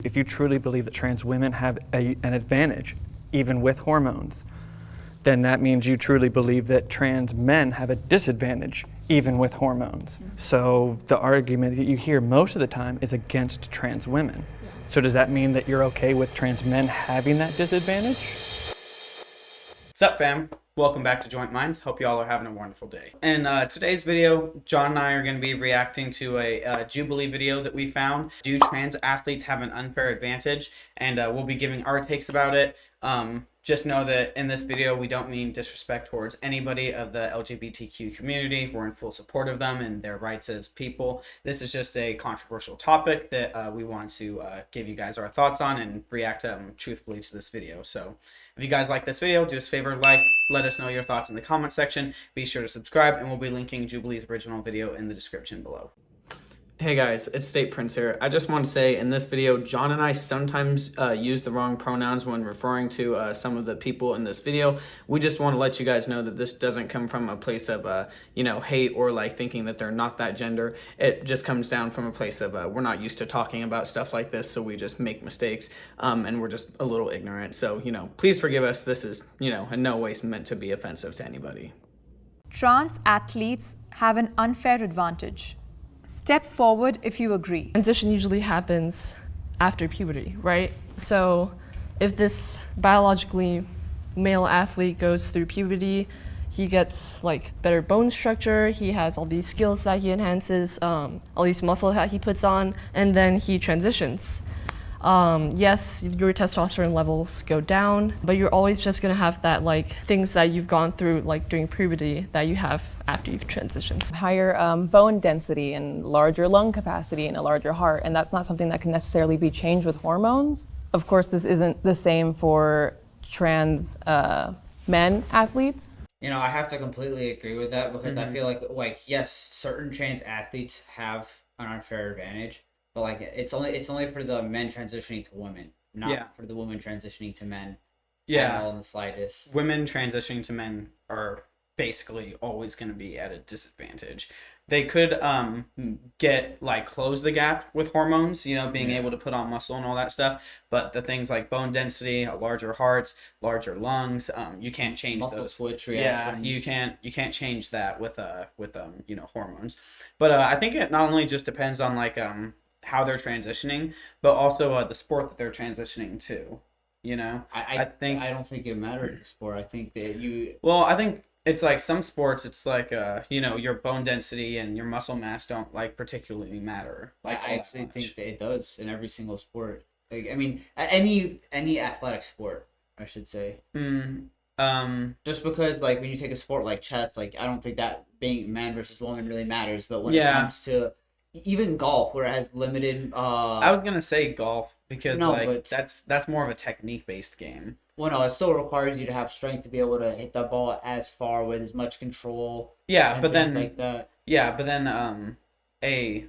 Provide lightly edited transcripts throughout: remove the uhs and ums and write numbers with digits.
If you truly believe that trans women have an advantage, even with hormones, then that means you truly believe that trans men have a disadvantage, even with hormones. So the argument that you hear most of the time is against trans women. So does that mean that you're okay with trans men having that disadvantage? What's up, fam? Welcome back to Joint Minds. Hope you all are having a wonderful day. In today's video, John and I are going to be reacting to a Jubilee video that we found. Do trans athletes have an unfair advantage? And we'll be giving our takes about it. Just know that in this video, we don't mean disrespect towards anybody of the LGBTQ community. We're in full support of them and their rights as people. This is just a controversial topic that we want to give you guys our thoughts on and react truthfully to this video. So if you guys like this video, do us a favor, let us know your thoughts in the comment section. Be sure to subscribe, and we'll be linking Jubilee's original video in the description below. Hey guys, it's State Prince here. I just want to say in this video, John and I sometimes use the wrong pronouns when referring to some of the people in this video. We just want to let you guys know that this doesn't come from a place of, hate or like thinking that they're not that gender. It just comes down from a place of we're not used to talking about stuff like this, so we just make mistakes and we're just a little ignorant. So, please forgive us. This is, in no way meant to be offensive to anybody. Trans athletes have an unfair advantage. Step forward if you agree. Transition usually happens after puberty, right? So if this biologically male athlete goes through puberty, he gets like better bone structure, he has all these skills that he enhances, all these muscle that he puts on, and then he transitions. Yes, your testosterone levels go down, but you're always just gonna have that things that you've gone through during puberty that you have after you've transitioned. Higher bone density and larger lung capacity and a larger heart, and that's not something that can necessarily be changed with hormones. Of course, this isn't the same for trans men athletes. I have to completely agree with that because I feel like yes, certain trans athletes have an unfair advantage. But it's only for the men transitioning to women, not for the women transitioning to men. At all in the slightest. Women transitioning to men are basically always going to be at a disadvantage. They could close the gap with hormones, being able to put on muscle and all that stuff. But the things like bone density, larger hearts, larger lungs, you can't change muscle those. Switch reactions. Yeah, you can't change that with hormones. But I think it not only just depends on how they're transitioning, but also the sport that they're transitioning to. I don't think it matters the sport. I think that I think it's like some sports. It's like your bone density and your muscle mass don't particularly matter. I actually think that it does in every single sport. Any athletic sport, I should say. Just because when you take a sport like chess, I don't think that being man versus woman really matters. But when it comes to even golf, where it has limited I was gonna say golf because but that's more of a technique based game. Well, no, it still requires you to have strength to be able to hit that ball as far with as much control. Yeah, but then like that. Yeah, but then okay.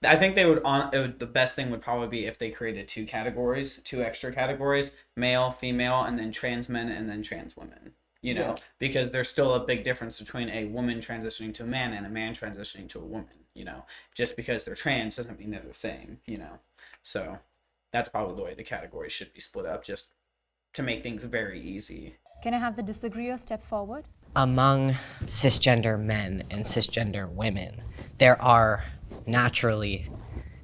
I think the best thing would probably be if they created two extra categories, male, female, and then trans men and then trans women. Because there's still a big difference between a woman transitioning to a man and a man transitioning to a woman, just because they're trans doesn't mean they're the same, so that's probably the way the categories should be split up, just to make things very easy. Can I have the disagreeer step forward? Among cisgender men and cisgender women, there are naturally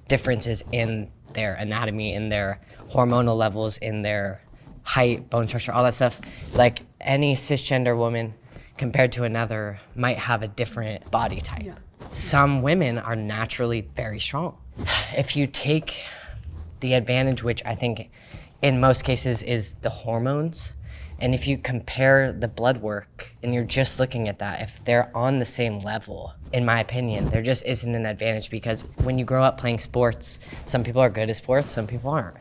differences in their anatomy, in their hormonal levels, in their height, bone structure, all that stuff. Like any cisgender woman compared to another might have a different body type. Yeah. Some women are naturally very strong. If you take the advantage, which I think in most cases is the hormones, and if you compare the blood work and you're just looking at that, if they're on the same level, in my opinion, there just isn't an advantage, because when you grow up playing sports, some people are good at sports, some people aren't.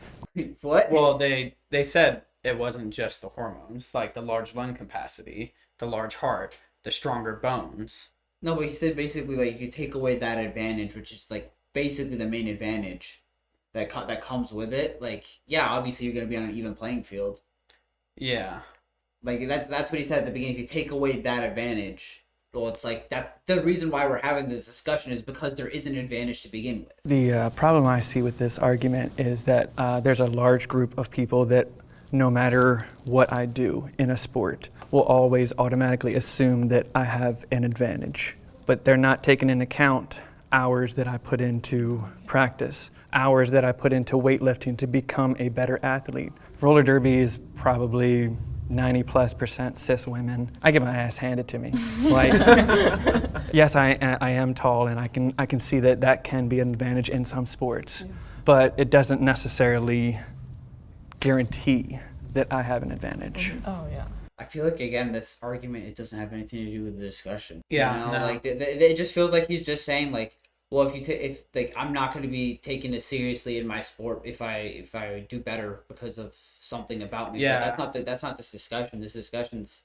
What? Well, they said it wasn't just the hormones, like the large lung capacity, the large heart, the stronger bones. No, but he said basically if you take away that advantage, which is basically the main advantage that comes with it, obviously you're gonna be on an even playing field. Yeah. That's what he said at the beginning. If you take away that advantage, well, it's like that. The reason why we're having this discussion is because there is an advantage to begin with. The problem I see with this argument is that there's a large group of people that no matter what I do in a sport will always automatically assume that I have an advantage. But they're not taking into account hours that I put into practice, hours that I put into weightlifting to become a better athlete. Roller derby is probably 90+% cis women. I get my ass handed to me. Like, yes, I am tall, and I can see that that can be an advantage in some sports, but it doesn't necessarily guarantee that I have an advantage. Oh, yeah. I feel like, again, this argument, it doesn't have anything to do with the discussion. Yeah, You know? no. Like, it just feels like he's just saying, like, well, if like, I'm not going to be taken as seriously in my sport if I do better because of something about me. Yeah. But that's not this discussion. This discussion's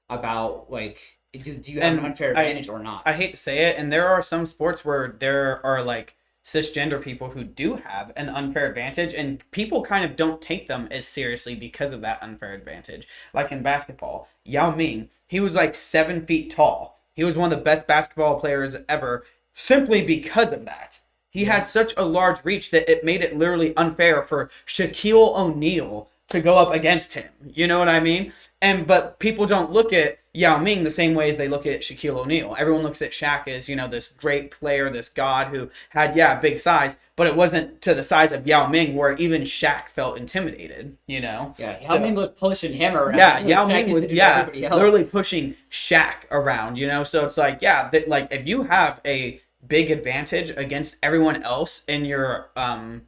about, like, do you have an unfair advantage or not? I hate to say it, and there are some sports where there are like cisgender people who do have an unfair advantage, and people kind of don't take them as seriously because of that unfair advantage. Like in basketball, Yao Ming, he was like 7 feet tall. He was one of the best basketball players ever simply because of that. He had such a large reach that it made it literally unfair for Shaquille O'Neal to go up against him. You know what I mean? But people don't look at Yao Ming the same way as they look at Shaquille O'Neal. Everyone looks at Shaq as, you know, this great player, this god who had, big size, but it wasn't to the size of Yao Ming where even Shaq felt intimidated, you know? Yeah, Yao Ming was pushing him around. Yeah, Like, Yao Shaq Ming used was to do everybody else. literally pushing Shaq around, you know? So it's like, like if you have a big advantage against everyone else in your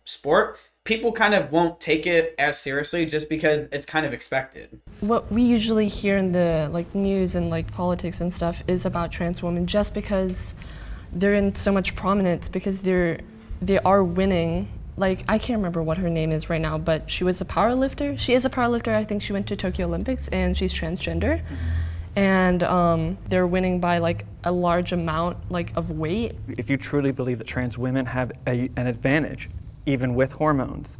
sport, people kind of won't take it as seriously just because it's kind of expected. What we usually hear in the like news and like politics and stuff is about trans women just because they're in so much prominence, because they are winning. Like, I can't remember what her name is right now, but she was a power lifter. She is a power lifter. I think she went to Tokyo Olympics, and she's transgender. And they're winning by like a large amount like of weight. If you truly believe that trans women have an advantage, even with hormones,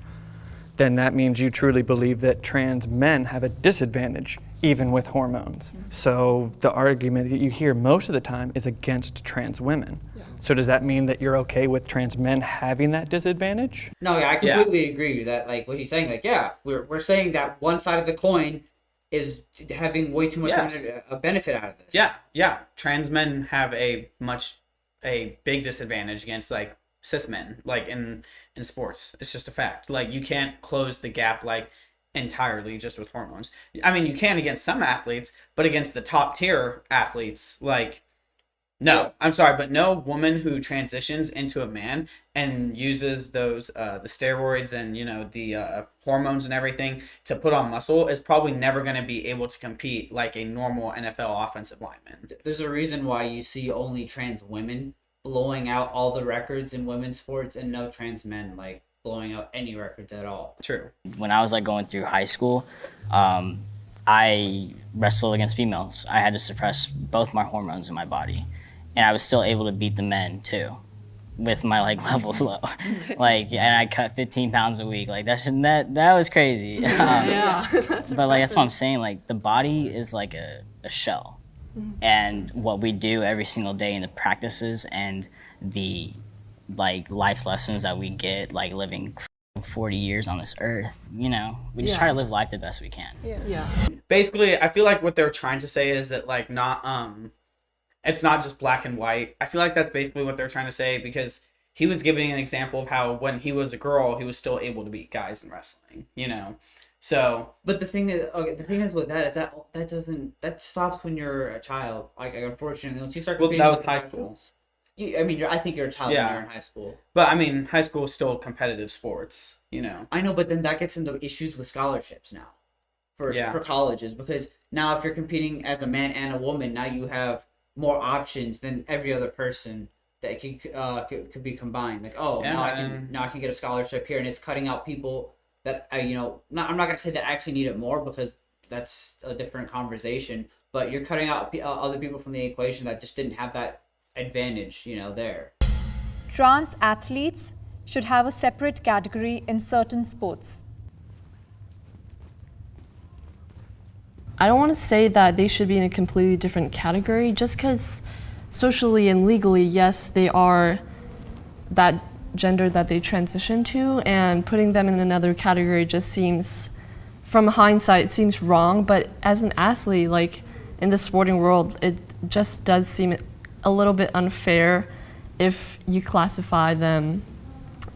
then that means you truly believe that trans men have a disadvantage, even with hormones. So the argument that you hear most of the time is against trans women. So does that mean that you're okay with trans men having that disadvantage? No, I completely agree with that. Like what he's saying, like, we're saying that one side of the coin is having way too much a benefit out of this. Yeah. Trans men have a big disadvantage against like cis men, like in sports. It's just a fact. Like, you can't close the gap like entirely just with hormones. I mean, you can against some athletes, but against the top tier athletes, like, no, I'm sorry, but no woman who transitions into a man and uses those the steroids and, you know, the hormones and everything to put on muscle is probably never going to be able to compete like a normal NFL offensive lineman. There's a reason why you see only trans women blowing out all the records in women's sports and no trans men like blowing out any records at all. True. When I was like going through high school, I wrestled against females. I had to suppress both my hormones in my body, and I was still able to beat the men too, with my like levels low. Like, and I cut 15 pounds a week. Like that was crazy. But like that's what I'm saying. Like the body is like a shell. And what we do every single day in the practices and the like life lessons that we get, like living 40 years on this earth, you know, we just try to live life the best we can. Basically, I feel like what they're trying to say is that like it's not just black and white. I feel like that's basically what they're trying to say, because he was giving an example of how when he was a girl, he was still able to beat guys in wrestling, you know. So, but the thing is with that is that stops when you're a child. Like, unfortunately, once you start competing, that was high school. I think you're a child when you're in high school. But I mean, high school is still competitive sports, you know. I know, but then that gets into issues with scholarships now, for colleges, because now if you're competing as a man and a woman, now you have more options than every other person that could be combined. Like, now I can get a scholarship here, and it's cutting out people that I'm not going to say that actually need it more, because that's a different conversation, but you're cutting out other people from the equation that just didn't have that advantage, there. Trans athletes should have a separate category in certain sports. I don't want to say that they should be in a completely different category just because socially and legally, yes, they are that gender that they transition to, and putting them in another category just seems, from hindsight, seems wrong. But as an athlete, like in the sporting world, it just does seem a little bit unfair if you classify them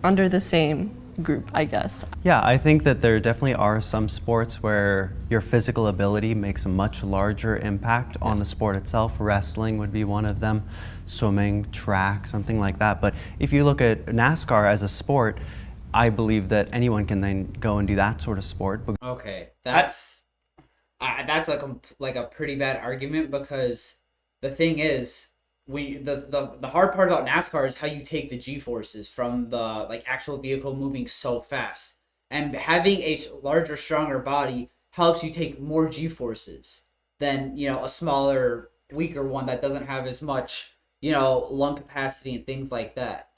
under the same group, I guess. Yeah, I think that there definitely are some sports where your physical ability makes a much larger impact on the sport itself. Wrestling would be one of them, swimming, track, something like that. But if you look at NASCAR as a sport, I believe that anyone can then go and do that sort of sport. Okay, that's like a pretty bad argument, because the thing is, the hard part about NASCAR is how you take the G-forces from the like actual vehicle moving so fast, and having a larger, stronger body helps you take more G-forces than, you know, a smaller, weaker one that doesn't have as much, you know, lung capacity and things like that.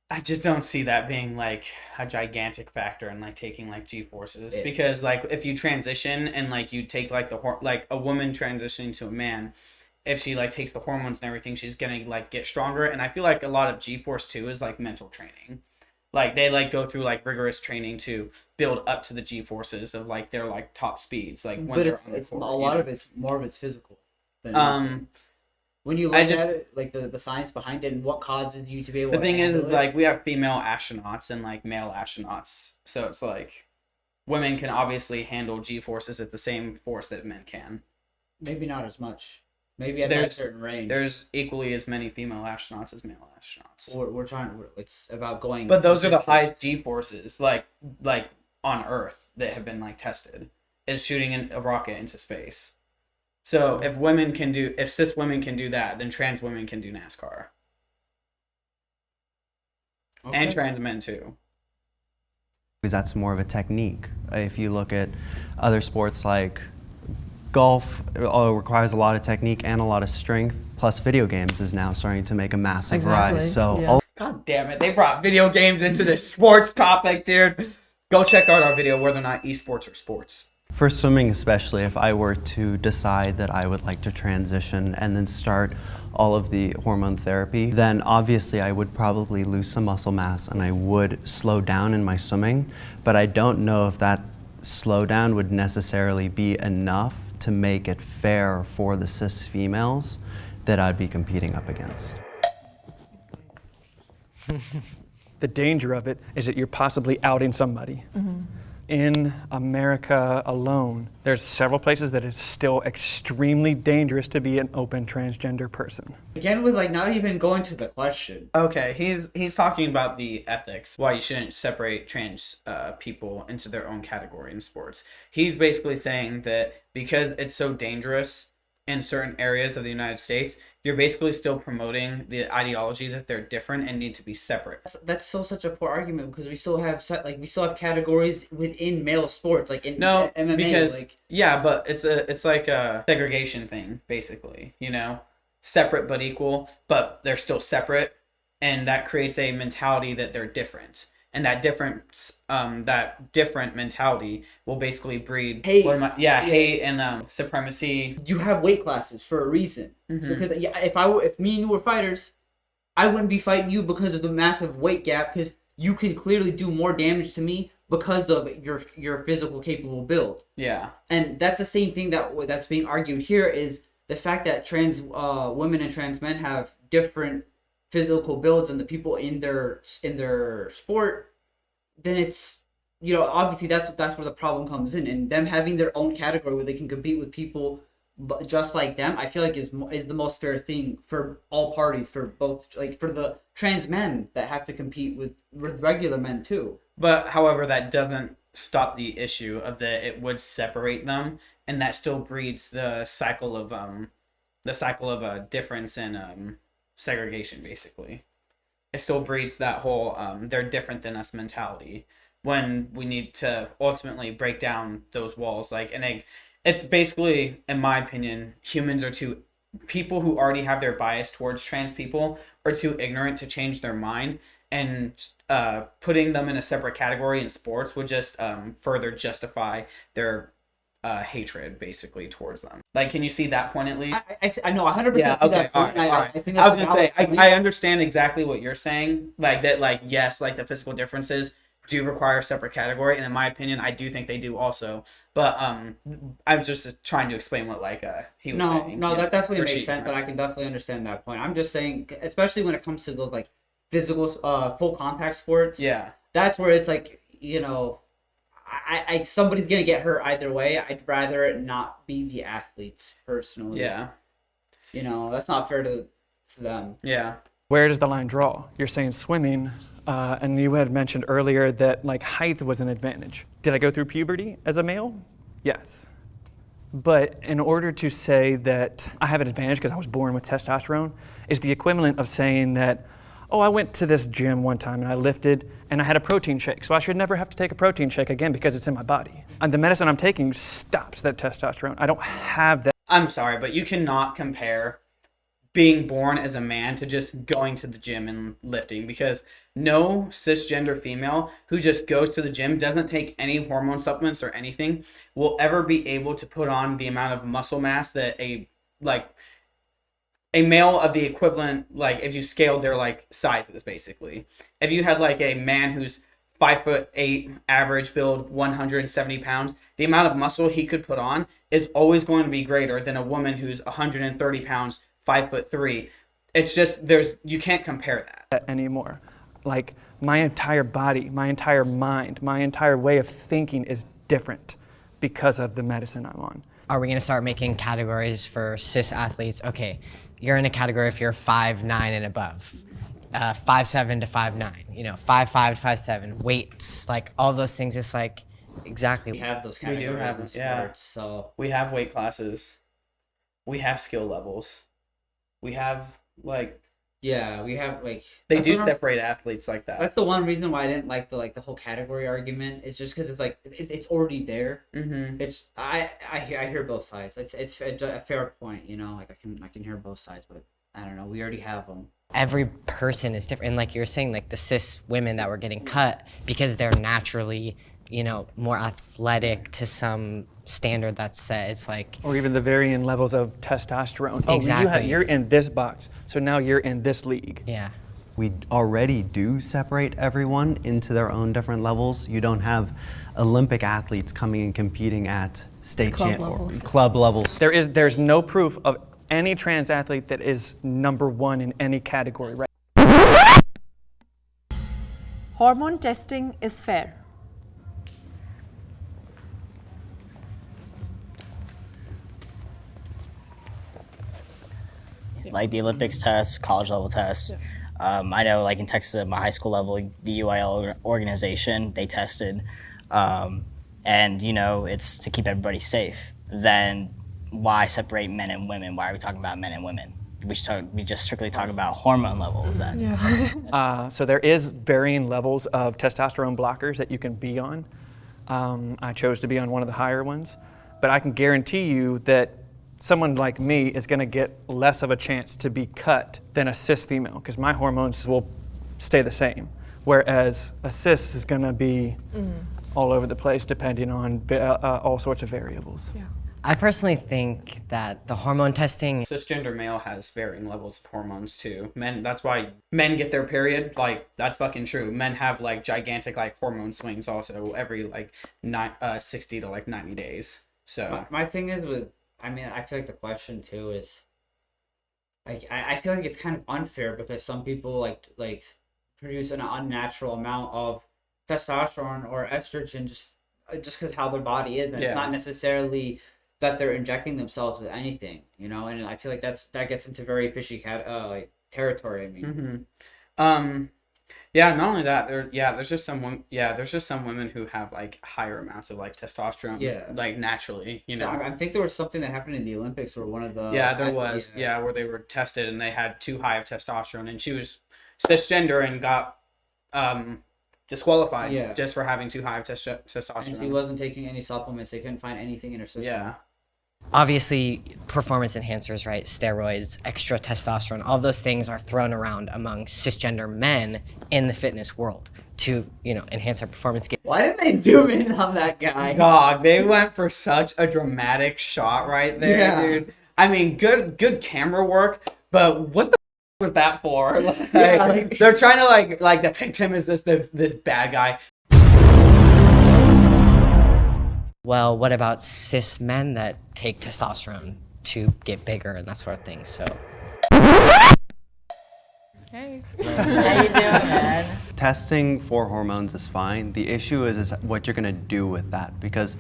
I just don't see that being like a gigantic factor in like taking like G-forces, because like if you transition and like you take like like a woman transitioning to a man, if she like takes the hormones and everything, she's gonna like get stronger. And I feel like a lot of G-force too is like mental training. Like they like go through like rigorous training to build up to the G-forces of like their like top speeds. Like when But they're it's on the it's a court, lot you of it's more of it's physical than know? anything. When you look at it, like the science behind it and what causes you to be able The to thing is handle it. like we have female astronauts and like male astronauts, so it's like women can obviously handle G-forces at the same force that men can. Maybe not as much. Maybe at that certain range. There's equally as many female astronauts as male astronauts. It's about going. But those are the highest G-forces, like on Earth, that have been like tested, is shooting a rocket into space. So if cis women can do that, then trans women can do NASCAR. Okay. And trans men too. Because that's more of a technique. If you look at other sports like golf, it requires a lot of technique and a lot of strength. Plus, video games is now starting to make a massive rise. So, yeah. God damn it, they brought video games into this sports topic, dude. Go check out our video whether or not esports are sports. For swimming especially, if I were to decide that I would like to transition and then start all of the hormone therapy, then obviously I would probably lose some muscle mass and I would slow down in my swimming, but I don't know if that slowdown would necessarily be enough to make it fair for the cis females that I'd be competing up against. The danger of it is that you're possibly outing somebody. Mm-hmm. In America alone, there's several places that it's still extremely dangerous to be an open transgender person. Again, with like not even going to the question. Okay, he's talking about the ethics, why you shouldn't separate trans people into their own category in sports. He's basically saying that because it's so dangerous in certain areas of the United States, you're basically still promoting the ideology that they're different and need to be separate. That's such a poor argument, because we still have categories within male sports, like in MMA. Because but it's like a segregation thing, basically. You know, separate but equal, but they're still separate, and that creates a mentality that they're different. And that different mentality will basically breed hate. Hate and supremacy. You have weight classes for a reason. Mm-hmm. So because if me and you were fighters, I wouldn't be fighting you because of the massive weight gap, because you can clearly do more damage to me because of your physical capable build. Yeah. And that's the same thing that's being argued here, is the fact that trans women and trans men have different physical builds and the people in their sport, then it's, you know, obviously that's where the problem comes in, and them having their own category where they can compete with people just like them, I feel like is the most fair thing for all parties, for both, like for the trans men that have to compete with regular men too. But however, that doesn't stop the issue of that it would separate them, and that still breeds the cycle of a difference in segregation. Basically, it still breeds that whole they're different than us mentality, when we need to ultimately break down those walls. Like, and it's basically, in my opinion, people who already have their bias towards trans people are too ignorant to change their mind, and putting them in a separate category in sports would just further justify their hatred basically towards them. Like, can you see that point at least? I know 100% Yeah, see okay, that point. all right. I think I that's was gonna say, valid point. I understand exactly what you're saying. Like that, like yes, like the physical differences do require a separate category, and in my opinion, I do think they do also. But I'm just trying to explain what like he was saying. No, you know, that definitely or makes she, sense, right? and I can definitely understand that point. I'm just saying, especially when it comes to those like physical, full contact sports. Yeah. That's where it's like, you know, I somebody's gonna get hurt either way. I'd rather it not be the athletes personally. Yeah. You know, that's not fair to them. Yeah. Where does the line draw? You're saying swimming, and you had mentioned earlier that like height was an advantage. Did I go through puberty as a male? Yes. But in order to say that I have an advantage because I was born with testosterone is the equivalent of saying that, oh, I went to this gym one time and I lifted and I had a protein shake, so I should never have to take a protein shake again because it's in my body. And the medicine I'm taking stops that testosterone. I don't have that. I'm sorry, but you cannot compare being born as a man to just going to the gym and lifting, because no cisgender female who just goes to the gym, doesn't take any hormone supplements or anything, will ever be able to put on the amount of muscle mass that a male of the equivalent, like if you scaled their like sizes basically. If you had like a man who's 5'8", average build, 170 pounds, the amount of muscle he could put on is always going to be greater than a woman who's 130 pounds, 5'3". It's just you can't compare that Anymore. Like my entire body, my entire mind, my entire way of thinking is different because of the medicine I'm on. Are we going to start making categories for cis athletes? Okay, you're in a category if you're 5'9" and above, 5'7" to 5'9", you know, 5'5" to 5'7", weights, like all those things. It's like exactly. We have those We categories do have in it, sports, yeah. so we have weight classes, we have skill levels, we have like yeah, we have like they that's do what I'm- separate athletes like that. That's the one reason why I didn't like the whole category argument. It's just because it's like it's already there. Mm-hmm. It's I hear both sides. It's a fair point, you know. Like I can hear both sides, but I don't know. We already have them. Every person is different. And like you're saying, like the cis women that were getting cut because they're naturally, you know, more athletic to some standard that's set. It's like, Or even the varying levels of testosterone. Exactly. You're in this box, so now you're in this league. yeah. We already do separate everyone into their own different levels. You don't have Olympic athletes coming and competing at state Club levels. club levels. There's no proof of any trans athlete that is number one in any category, right? Hormone testing is fair. Like the Olympics test, college level tests. I know, like in Texas, at my high school level, the UIL organization, they tested, and you know, it's to keep everybody safe. Then why separate men and women? Why are we talking about men and women? We just strictly talk about hormone levels. Then So there is varying levels of testosterone blockers that you can be on. I chose to be on one of the higher ones, but I can guarantee you that someone like me is going to get less of a chance to be cut than a cis female because my hormones will stay the same, whereas a cis is going to be all over the place depending on all sorts of variables. Yeah. I personally think that the hormone testing, Cisgender male has varying levels of hormones too. Men, that's why men get their period. Like that's fucking true. Men have like gigantic like hormone swings also every like 60 to like 90 days. So My thing is with, I mean, I feel like the question too is, like, I feel like it's kind of unfair because some people like produce an unnatural amount of testosterone or estrogen just because how their body is, and Yeah. it's not necessarily that they're injecting themselves with anything, you know. And I feel like that gets into very fishy like territory. I mean, yeah, not only that, there's just some women who have like higher amounts of like testosterone, Yeah. like naturally, you know. So I think there was something that happened in the Olympics where one of the Yeah, there was. Yeah, where they were tested and they had too high of testosterone, and she was cisgender and got disqualified just for having too high of And she testosterone. wasn't taking any supplements. They couldn't find anything in her system. Yeah, Obviously, performance enhancers, right? Steroids, extra testosterone, all those things are thrown around among cisgender men in the fitness world to, enhance their performance. Why didn't they zoom in on that guy? Dog, they went for such a dramatic shot right there, Yeah. dude. I mean, good camera work, but what the was that for? They're trying to like depict him as this bad guy. Well, what about cis men that take testosterone to get bigger and that sort of thing? So. Hey. How you doing, man? Testing for hormones is fine. The issue is what you're gonna do with that, because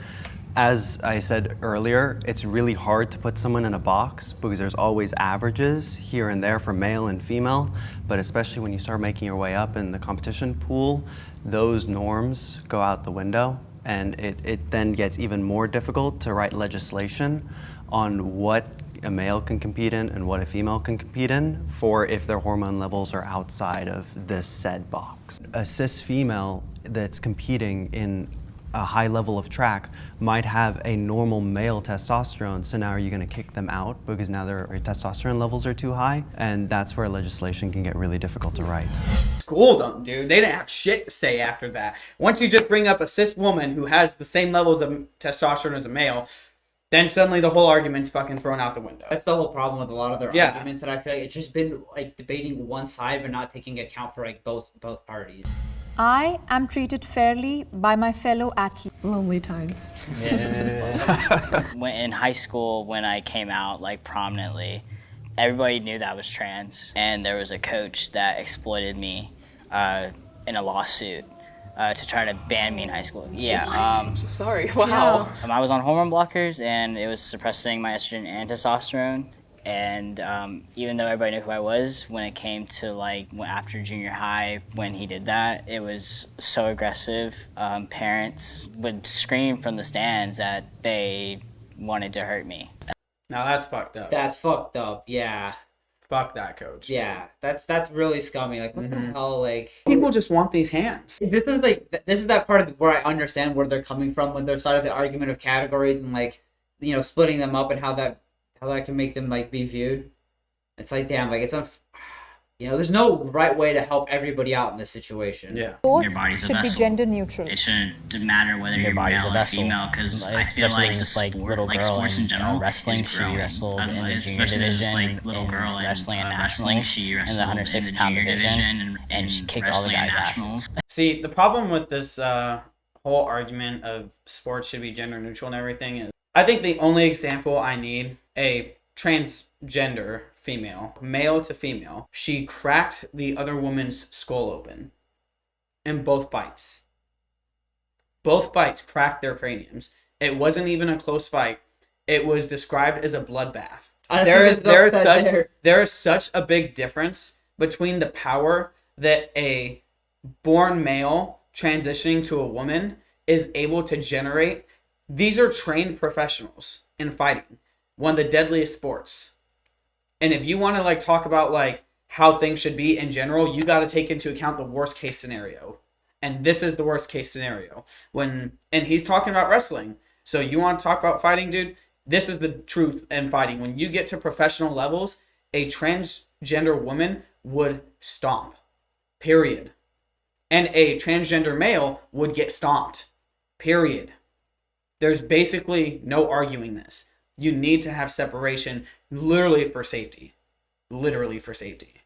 as I said earlier, it's really hard to put someone in a box because there's always averages here and there for male and female, but especially when you start making your way up in the competition pool, those norms go out the window, and it then gets even more difficult to write legislation on what a male can compete in and what a female can compete in for if their hormone levels are outside of this said box. A cis female that's competing in a high level of track might have a normal male testosterone, so now are you going to kick them out because now their testosterone levels are too high? And that's where legislation can get really difficult to write. Schooled them, dude. They didn't have shit to say after that. Once you just bring up a cis woman who has the same levels of testosterone as a male, then suddenly the whole argument's fucking thrown out the window. That's the whole problem with a lot of their arguments, that I feel like it's just been like debating one side but not taking account for like both parties. I am treated fairly by my fellow athletes. Lonely times. When in high school, when I came out like prominently, everybody knew that I was trans, and there was a coach that exploited me in a lawsuit to try to ban me in high school. Yeah. I'm so sorry. Wow. I was on hormone blockers, and it was suppressing my estrogen and testosterone. And even though everybody knew who I was, when it came to like after junior high, when he did that, it was so aggressive. Parents would scream from the stands that they wanted to hurt me. Now that's fucked up. That's fucked up. Yeah. Fuck that, coach. Yeah. That's really scummy. Like, what the hell? Like, People just want these hands. this is that part of where I understand where they're coming from when they're side of the argument of categories and like, splitting them up and how that can make them like be viewed. It's like, damn, like there's no right way to help everybody out in this situation. Yeah. Sports body's a should be vessel. gender neutral. It shouldn't matter whether you're body's male a or vessel. female, because I feel like Especially just like little girl sports in in general, wrestling. is She growing. wrestled in the junior Especially just, division, like little in girl in wrestling and wrestling. nationals, She in the wrestled 106 in the pound junior division, and in she kicked all the wrestling guys' nationals. asses. See, the problem with this whole argument of sports should be gender neutral and everything is, I think the only example I need, a transgender female, male to female, she cracked the other woman's skull open in both fights. Both fights cracked their craniums. It wasn't even a close fight. It was described as a bloodbath. There is such a big difference between the power that a born male transitioning to a woman is able to generate. These are trained professionals in fighting, one of the deadliest sports. And if you want to like talk about like how things should be in general, you got to take into account the worst case scenario. And this is the worst case scenario. And he's talking about wrestling. So you want to talk about fighting, dude? This is the truth in fighting. When you get to professional levels, a transgender woman would stomp. Period. And a transgender male would get stomped. Period. There's basically no arguing this. You need to have separation literally for safety. Literally for safety.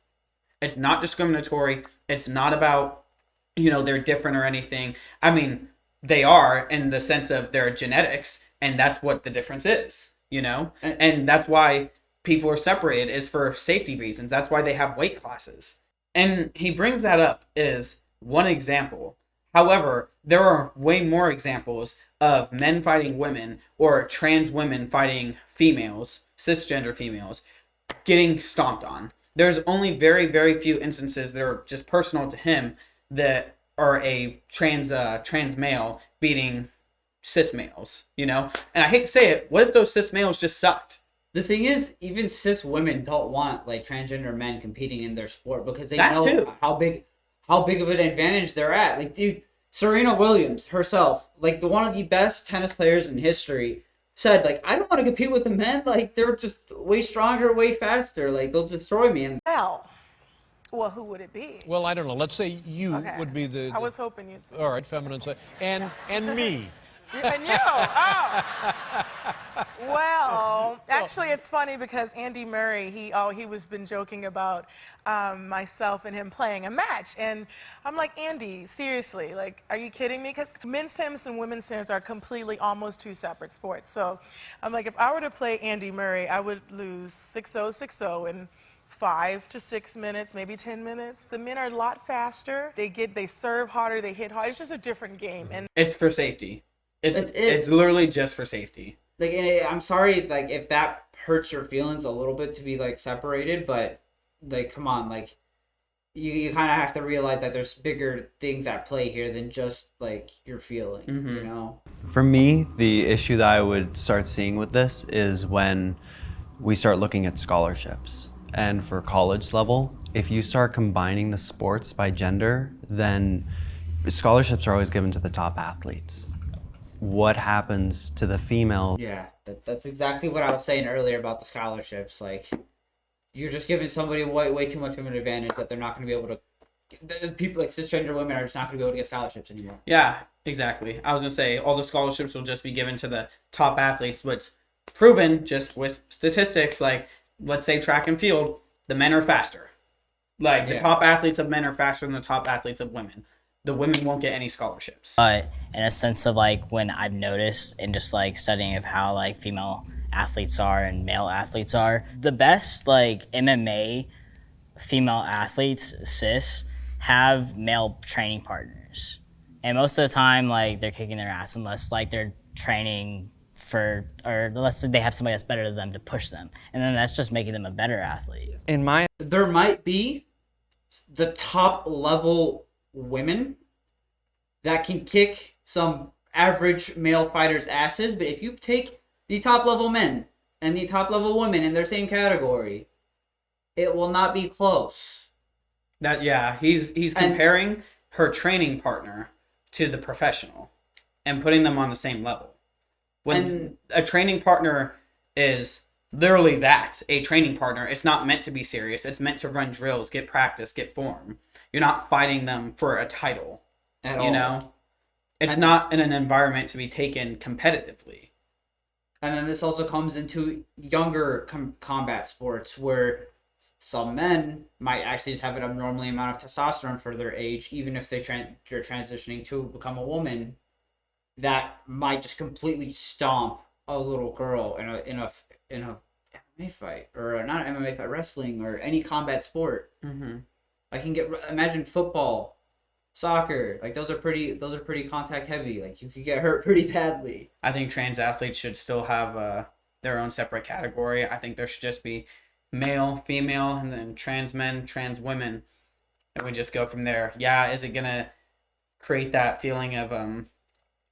It's not discriminatory. It's not about, they're different or anything. I mean, they are in the sense of their genetics, and that's what the difference is, And that's why people are separated, is for safety reasons. That's why they have weight classes. And he brings that up as one example. However, there are way more examples of men fighting women or trans women fighting females, cisgender females, getting stomped on. There's only very, very few instances that are just personal to him that are a trans male beating cis males, And I hate to say it, what if those cis males just sucked? The thing is, even cis women don't want like transgender men competing in their sport because they That know too. how big of an advantage they're at. Like, dude, Serena Williams herself, like one of the best tennis players in history, said, like, I don't want to compete with the men. Like, they're just way stronger, way faster. Like, they'll destroy me. And Well, who would it be? Well, I don't know. Let's say you would be the. I was hoping you'd say. All right, feminine side, and me. And you. Oh. Well, actually, it's funny because Andy Murray, he was been joking about myself and him playing a match, and I'm like, Andy, seriously, like, are you kidding me? Because men's tennis and women's tennis are completely almost two separate sports. So I'm like, if I were to play Andy Murray, I would lose 6-0, 6-0 in 5 to 6 minutes, maybe 10 minutes. The men are a lot faster. They serve harder, they hit hard. It's just a different game. And It's for safety. It's literally just for safety. like, and I'm sorry, like, if that hurts your feelings a little bit to be, like, separated, but, like, come on, like, you kind of have to realize that there's bigger things at play here than just, like, your feelings, you know? For me, the issue that I would start seeing with this is when we start looking at scholarships. And for college level, if you start combining the sports by gender, then scholarships are always given to the top athletes. What happens to the female? Yeah, that's exactly what I was saying earlier about the scholarships. Like, you're just giving somebody way too much of an advantage that they're not going to be able to. The people like cisgender women are just not going to be able to get scholarships anymore. Yeah, exactly. I was going to say all the scholarships will just be given to the top athletes, but it's proven just with statistics, like, let's say track and field, the men are faster. Like, the top athletes of men are faster than the top athletes of women. The women won't get any scholarships. But in a sense of like when I've noticed in just like studying of how like female athletes are and male athletes are, the best like MMA female athletes, cis, have male training partners. And most of the time, like, they're kicking their ass unless like they're training for, or unless they have somebody that's better than them to push them. And then that's just making them a better athlete. There might be the top level women that can kick some average male fighters' asses, but if you take the top level men and the top level women in their same category, it will not be close. He's comparing her training partner to the professional and putting them on the same level. When a training partner is literally that, a training partner, it's not meant to be serious. It's meant to run drills, get practice, get form. You're not fighting them for a title. At all. You know? It's not in an environment to be taken competitively. And then this also comes into younger combat sports where some men might actually just have an abnormally amount of testosterone for their age, even if they're transitioning to become a woman, that might just completely stomp a little girl in a MMA fight, or not an MMA fight, wrestling, or any combat sport. Mm-hmm. I can imagine football, soccer, like those are pretty contact heavy. Like, you could get hurt pretty badly. I think trans athletes should still have their own separate category. I think there should just be male, female, and then trans men, trans women, and we just go from there. Yeah, is it gonna create that feeling of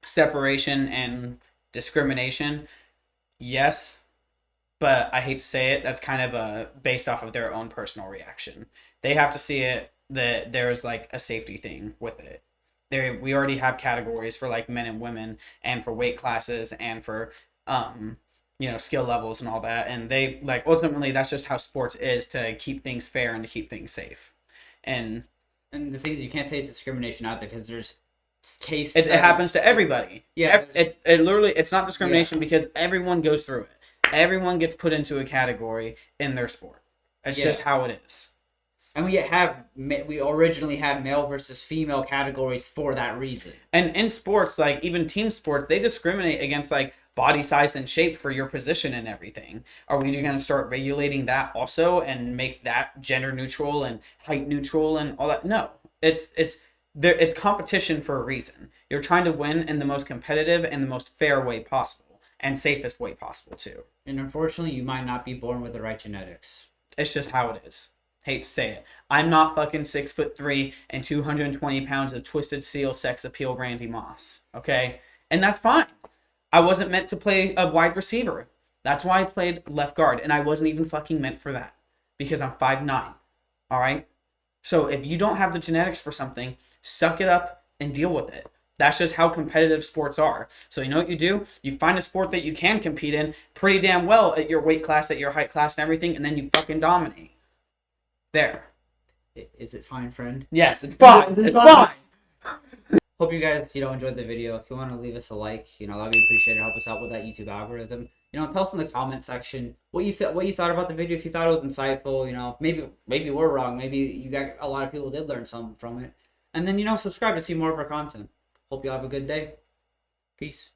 separation and discrimination? Yes, but I hate to say it, that's kind of based off of their own personal reaction. They have to see it that there's like a safety thing with it. We already have categories for like men and women, and for weight classes, and for skill levels and all that. And they like, ultimately that's just how sports is, to keep things fair and to keep things safe. And the thing is, you can't say it's discrimination out there because there's case. It happens to everybody. Yeah, it literally, it's not discrimination because everyone goes through it. Everyone gets put into a category in their sport. It's just how it is. And we originally had male versus female categories for that reason. And in sports, like even team sports, they discriminate against like body size and shape for your position and everything. Are we going to start regulating that also and make that gender neutral and height neutral and all that? No, it's competition for a reason. You're trying to win in the most competitive and the most fair way possible, and safest way possible too. And unfortunately, you might not be born with the right genetics. It's just how it is. Hate to say it. I'm not fucking 6'3" and 220 pounds of twisted steel sex appeal Randy Moss. Okay? And that's fine. I wasn't meant to play a wide receiver. That's why I played left guard. And I wasn't even fucking meant for that. Because I'm 5'9". Alright? So if you don't have the genetics for something, suck it up and deal with it. That's just how competitive sports are. So you know what you do? You find a sport that you can compete in pretty damn well at your weight class, at your height class and everything, and then you fucking dominate. There. Is it fine, friend? Yes, it's fine. It's fine. Hope you guys, enjoyed the video. If you want to leave us a like, that'd be appreciated. Help us out with that YouTube algorithm. Tell us in the comment section what you thought about the video. If you thought it was insightful, maybe we're wrong. Maybe you got a lot of people did learn something from it. And then, subscribe to see more of our content. Hope you all have a good day. Peace.